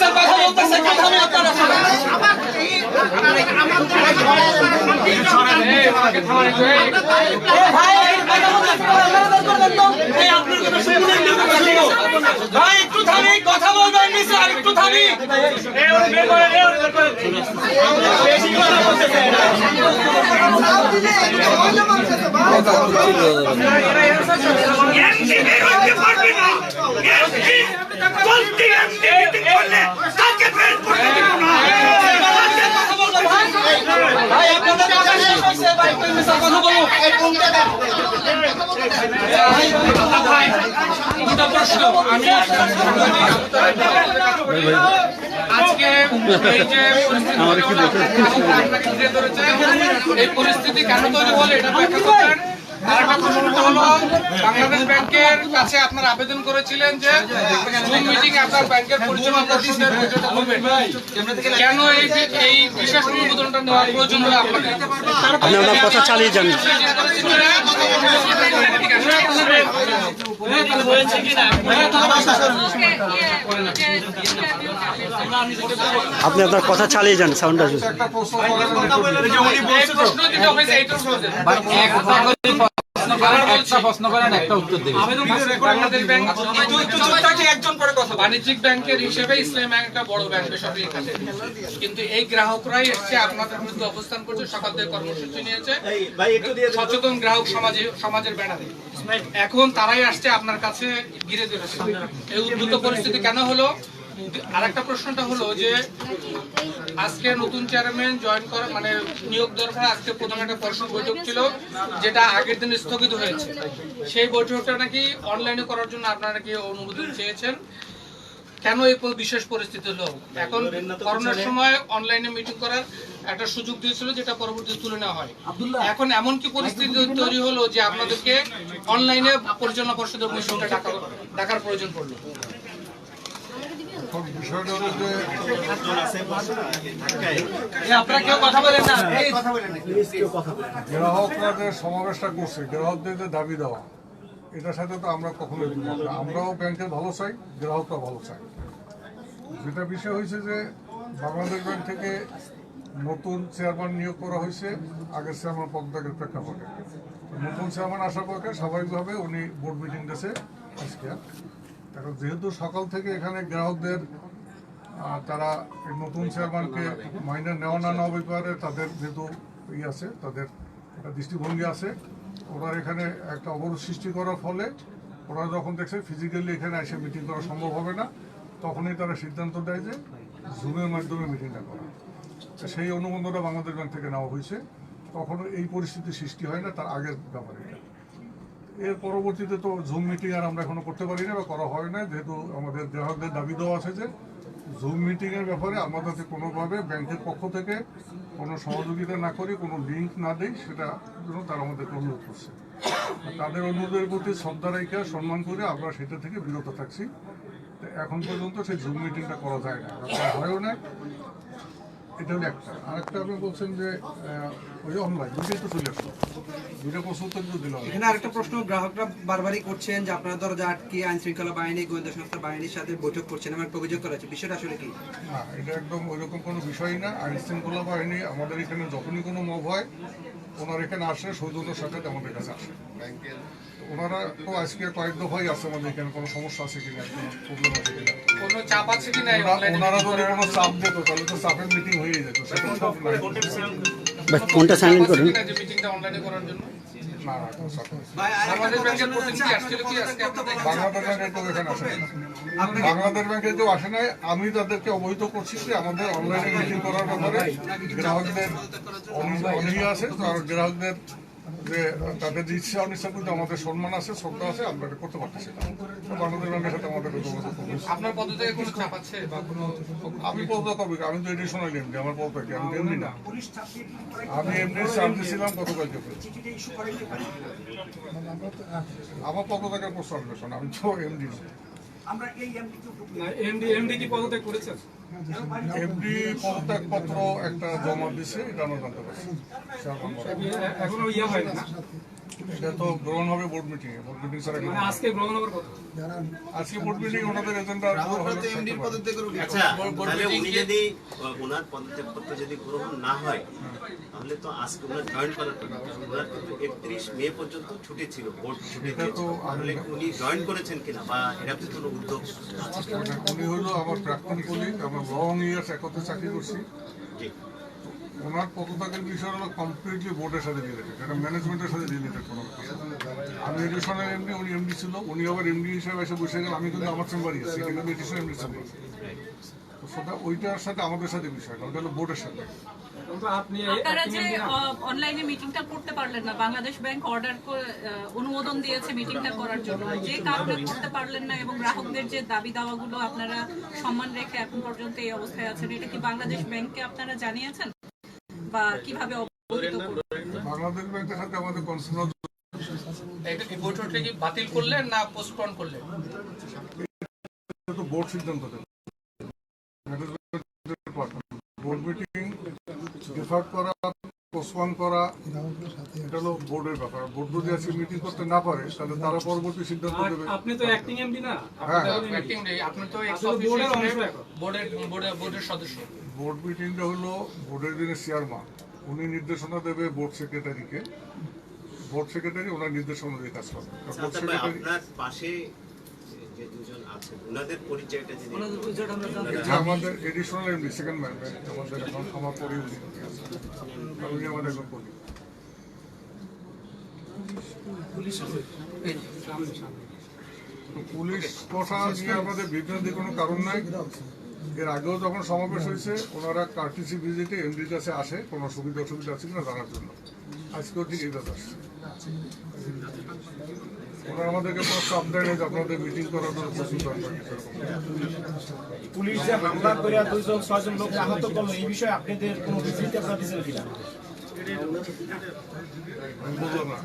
Officer কথা বলতেছে, কথা আমি আপনারা শুনুন। ভাই একটু থামি, কথা বলবেন স্যার, একটু থামি। আজকে এই পরিস্থিতি কেন তৈরি হলো এটা ব্যাখ্যা করবেন। বাংলাদেশ ব্যাংকের কাছে আপনারা আবেদন করেছিলেন যে জুম মিটিং আপনার ব্যাংকের পরিচালনা পর্ষদের বৈঠকটা করবেন। কেন এই বিশেষ অনুমোদনটা নেওয়ার প্রয়োজন হলো আপনাদের? আপনি আপনার কথা চালিয়ে যান। আপনি আপনার কথা চালিয়ে যান, সাউন্ডটা বাণিজ্যিক ব্যাংকের হিসেবে ইসলামী ব্যাংক একটা বড় ব্যাংক, বেসরকারি খাতে, কিন্তু এই গ্রাহকরাই এসছে আপনাদের বিরুদ্ধে অবস্থান করছে, সকাল থেকে কর্মসূচি নিয়েছে সচেতন গ্রাহক সমাজের ব্যানারে। এখন তারাই আসছে আপনার কাছে ঘিরে ধরেছে। এই উদ্ভূত পরিস্থিতি কেন হলো? আরেকটা প্রশ্নটা হলো যে আজকে নতুন চেয়ারম্যান জয়েন করা মানে নিয়োগ দরকার, আজকে প্রথম একটা পর্ষদ বৈঠক ছিল যেটা আগের দিন স্থগিত হয়েছে। সেই বৈঠকটা নাকি অনলাইনে করার জন্য আপনারা নাকি অনুমোদন চেয়েছেন। কেন এই বিশেষ পরিস্থিতি হলো? এখন করোনার সময় অনলাইনে মিটিং করার একটা সুযোগ দিয়েছিল যেটা পরবর্তীতে তুলে নেওয়া হয়। এখন এমন কি পরিস্থিতি তৈরি হলো যে আপনাদেরকে অনলাইনে পরিচালনা পর্ষদের বৈঠকে ডাকার প্রয়োজন পড়লো? বিষয়টা হলো যে গ্রাহকরা যে সমাবেশটা করছে, গ্রাহকদের যে দাবি দেওয়া, এটার সাথে তো আমরা কখনোই একমত না। আমরাও ব্যাংকের ভালো চাই, গ্রাহকরা ভালো চাই। যেটা বিষয় হয়েছে যে বাংলাদেশ ব্যাংক থেকে নতুন চেয়ারম্যান নিয়োগ করা হয়েছে আগের চেয়ারম্যান পদত্যাগের প্রেক্ষাপটে। নতুন চেয়ারম্যান আসার পরে স্বাভাবিকভাবে উনি বোর্ড মিটিং দিয়েছে আজকে। এখন যেহেতু সকাল থেকে এখানে গ্রাহকদের তারা নতুন চেয়ারম্যানকে মাইনে নেওয়া না নেওয়া ব্যাপারে তাদের যেহেতু আছে, তাদের একটা দৃষ্টিভঙ্গি আছে। ওরা এখানে একটা অবরোধ সৃষ্টি করার ফলে ওরা যখন দেখছে ফিজিক্যালি এখানে এসে মিটিং করা সম্ভব হবে না, তখনই তারা সিদ্ধান্ত দেয় যে জুমের মাধ্যমে মিটিংটা করা। সেই অনুমোদনটা বাংলাদেশ ব্যাংক থেকে নেওয়া হয়েছে। তখনও এই পরিস্থিতি সৃষ্টি হয় না, তার আগের ব্যাপারে। এর পরবর্তীতে তো জুম মিটিং আর আমরা এখনো করতে পারি না বা করা হয় না, যেহেতু আমাদের গ্রাহকদের দাবি দেওয়া আছে যে জুম মিটিংয়ের ব্যাপারে আমরা যাতে কোনোভাবে ব্যাংকের পক্ষ থেকে কোনো সহযোগিতা না করি, কোনো লিঙ্ক না দেই, সেটা জন্য তারা আমাদেরকে অনুরোধ করছে। তাদের অনুরোধের প্রতি শ্রদ্ধা রেখে সম্মান করে আমরা সেটা থেকে বিরত থাকছি। এখন পর্যন্ত সেই জুম মিটিংটা করা যায় না, হয়ও না। এটা হলো একটা। আরেকটা আপনি বলছেন যে ওই অনলাইন দুটোই তো চলে আসলো, দুটো প্রশ্ন তো দিল। এখানে আরেকটা প্রশ্ন গ্রাহকরা বারবারই করছেন যে আপনারা দরজা আটকে আইন শৃঙ্খলা বাহিনী, গোয়েন্দা সংস্থা বাহিনীর সাথে বৈঠক করছেন, আমার অভিযোগ করা হচ্ছে। বিষয়টা আসলে কি? না, এটা একদম ওইরকম কোনো বিষয় না। আইন শৃঙ্খলা বাহিনী আমাদের এখানে যখনই কোনো মব হয় ওনারা এখানে আসে, সৌজন্যের সাথে আমাদের কাছে আসে। ওনারা তো আজকে কয়েক দফাই আছে আমাদের এখানে, কোনো সমস্যা আছে কিনা, কোনো প্রবলেম আছে কিনা, কোনো চাপ আছে কিনা। ওনারা যদি কোনো চাপ দিত তাহলে তো চাপের মিটিং হয়ে যেত। সেটা সব নাই। কোনটা সাইলেন্ট করুন। মিটিংটা অনলাইনে করার জন্য না না, কোনো চাপ নেই। বাংলাদেশ ব্যাংকের প্রতিনিধি আসছিল কি আজকে আপনাদের? বাংলাদেশ ব্যাংকের কেউ এখানে আসে নাই। বাংলাদেশ ব্যাংকের কেউ আসে নাই। আমি তাদেরকে অবহিত করছি যে আমাদের অনলাইনে মিটিং করার ব্যাপারে গ্রাহকদের অনীহা আছে। আর গ্রাহকদের যে তাদের যে ইচ্ছা অনিচ্ছা কিন্তু আমাদের সম্মান আছে, শ্রদ্ধা আছে, আমরা এটা করতে পারতেছি না। বাংলাদেশ ব্যাংকের সাথে আমাদের আপনার পদ থেকে কোনো চাপ আছে বা কোনো? আমি পদত্যাগ, আমি তো এটাই শোনাই এমনি, আমার পদত্যাগ আমি এমনি না। আমি এমনি চার্জ দিয়েছিলাম গতকালকে। আমার পদত্যাগের প্রশ্ন আসবে, শোন, আমি তো এমডি না। এমডি কি পদত্যাগ করেছেন? এমডি পদত্যাগ পত্র একটা জমা দিছে, এটা আমরা জানতে পারছি। এখনো ইয়ে হয় না। এটা তো গ্রহণ হবে বোর্ড মিটিং ছাড়া মানে আজকে গ্রহণ হবে কত? আজকে বোর্ড মিটিং ওনাদের এজেন্ডা আচ্ছা তাহলে উনি যদি ওনার পদত্যাগপত্র যদি গ্রহণ না হয় তাহলে তো আজকে ওনার জয়েন করার কথা। ওনার কিন্তু 31 মে পর্যন্ত ছুটি ছিল, বোর্ড ছুটি ছিল। তাহলে উনি জয়েন করেছেন কিনা বা এরকম কোনো উদ্যোগ আছে? উনি হলো আমার প্রাক্তন কলিগ, আমরা লং ইয়ার্স একত্রে চাকরি করছি। জি। ওনার পদত্যাগের বিষয় হলো কমপ্লিটলি বোর্ডের সাথে রিলেটেড, এটা ম্যানেজমেন্টের সাথে রিলেটেড কোনো ব্যাপার না। আমি এডিশনাল এমডি, উনি এমডি ছিল, উনি আবার এমডি হিসেবে এসে বসে গেল, আমি কিন্তু আমার চেম্বারই আছি, এটা কিন্তু এডিশনাল এমডি চেম্বার। তো সেটা ওইটার সাথে আমাদের সাথে বিষয় না, ওটা হলো বোর্ডের সাথে। আপনারা যে অনলাইনে মিটিংটা করতে পারলেন না, বাংলাদেশ ব্যাংক অর্ডার অনুমোদন দিয়েছে মিটিংটা করার জন্য, যে কারণে করতে পারলেন না এবং গ্রাহকদের যে দাবি দাওয়াগুলো আপনারা সম্মান রেখে এখন পর্যন্ত এই অবস্থায় আছেন, এটা কি বাংলাদেশ ব্যাংককে আপনারা জানিয়েছেন বা কিভাবে অবহিত করবেন? বাংলাদেশ ব্যাংকের সাথে আমাদের কনসার্ন, এটা কি বৈঠকটা কি বাতিল করলেন না পোস্টপোন করলেন? তো বোর্ড সিদ্ধান্ত দেবে। বোর্ড মিটিং ডিফার করা, পোস্টপোন করা, এটা হলো বোর্ডের ব্যাপার। বোর্ড যদি আজকে মিটিং করতে না পারে তাহলে তারা পরবর্তী সিদ্ধান্ত দেবে। আপনি তো অ্যাক্টিং এমডি না, হ্যাঁ, অ্যাক্টিং নেই, আপনি তো এক্স আসলে বোর্ডের অংশ অফিসিয়াল এখন। বোর্ডের সদস্য। বোর্ড মিটিংটা হলো বোর্ডের যিনি চেয়ারম্যান, উনি নির্দেশনা দেবে বোর্ড সেক্রেটারিকে, বোর্ড সেক্রেটারি ওনার নির্দেশনা অনুযায়ী কাজ করবে। বোর্ড আচ্ছা, ভাই, সেক্রেটারি আপনার পাশে যে দুজন আছেন ওনাদের পরিচয়টা যদি যে আমাদের এডিশনাল এমডি সেকেন্ড ম্যান, আমাদের এখন আমার পরে উনি আছেন, আর উনি আমাদের একজন কলি। পুলিশ কথা নিয়ে আমাদের বিভ্রান্তি কোনো কারণ নাই। এর আগেও যখন সমাবেশ হয়েছে ওনারা কার্টিসি ভিজিটে এমডির কাছে আসে কোনো সুবিধা অসুবিধা আছে কিনা জানার জন্য। আজকেও ঠিক এই ব্যাপার। ওনারা আমাদেরকে কোনো চাপ দেয় না যে আপনাদের মিটিং করার জন্য প্রস্তুত দরকার কিছু এরকম। পুলিশ যে হামলা করে 2-6 লোক আহত করলো, এই বিষয়ে আপনাদের কোনো ভিজিট আপনারা দিয়েছেন কিনা? আমি বললাম না,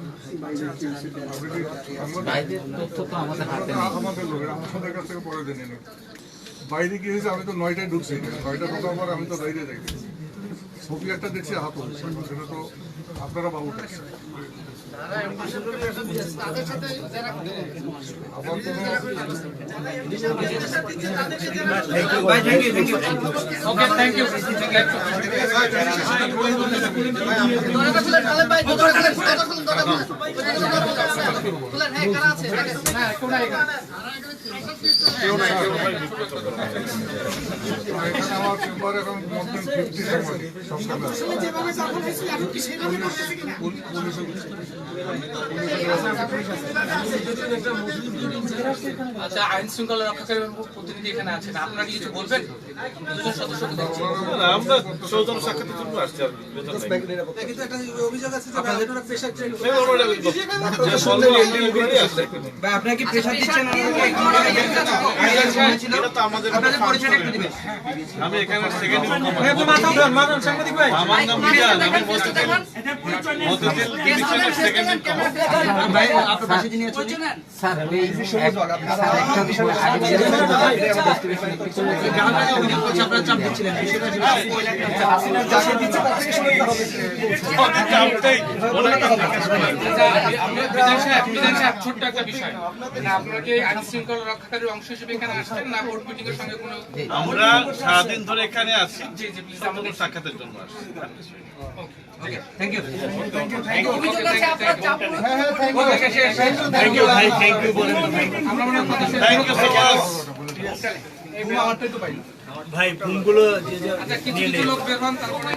আমাদের লোকের আমাদের কাছ থেকে পরে জেনে নেই। বাইরে কি হয়েছে, আমি তো 9টায় ঢুকছি, 9টা ঢোকার পর আমি তো বাইরে যাই, ছবি একটা দেখছি আহত হয়েছে, সেটা তো আপনারা বাবু দেখছেন। আবার কোনো ওকে, থ্যাংক ইউ। এখানে আমার চেম্বারে এখন মোর দেন 50 সাংবাদিক সবসময় আছে। আচ্ছা, আইন শৃঙ্খলা রক্ষাকারী প্রতিনিধি এখানে আছেন, আপনারা কি কিছু বলবেন? দুজন সদস্য আমরা সৌজন্য সাক্ষাতের জন্য আসছি। কিন্তু একটা অভিযোগ আছে যে আপনাদের উপর প্রেসার বা আপনারা কি প্রেসার দিচ্ছেন? এটা তো আমাদের আপনাদের পরিচয় একটু দিবেন। আমি এখানে সেকেন্ড সাংবাদিক ভাই, আমার নাম রিয়ান, আমি মতিঝিল ডিভিশনের সেকেন্ড ইন কমান্ড। ভাই আপনার পাশে যিনি আছেন আপনারা চাপ দিচ্ছিলেন, বিধান সাহেব, ছোট্ট একটা বিষয়, আপনারা কি আইন শৃঙ্খলা রক্ষাকারীর অংশ হিসেবে এখানে আসছেন না বোর্ড মিটিং এর সঙ্গে কোনো? আমরা সারাদিন ধরে এখানে আছি, জি জি, প্লিজ আমাদের আমাদের সাক্ষাতের জন্য আসছি। Thank you. অভিযোগ আছে আপনারা চাপ থ্যাংক ইউ ভাই, থ্যাংক ইউ বলেন তো ভাই, আমরা মনে হয় কথা শেষ। Thank you so much. ভাই ফোনগুলো আচ্ছা, কিছু কিছু লোক বের হন, তারপরে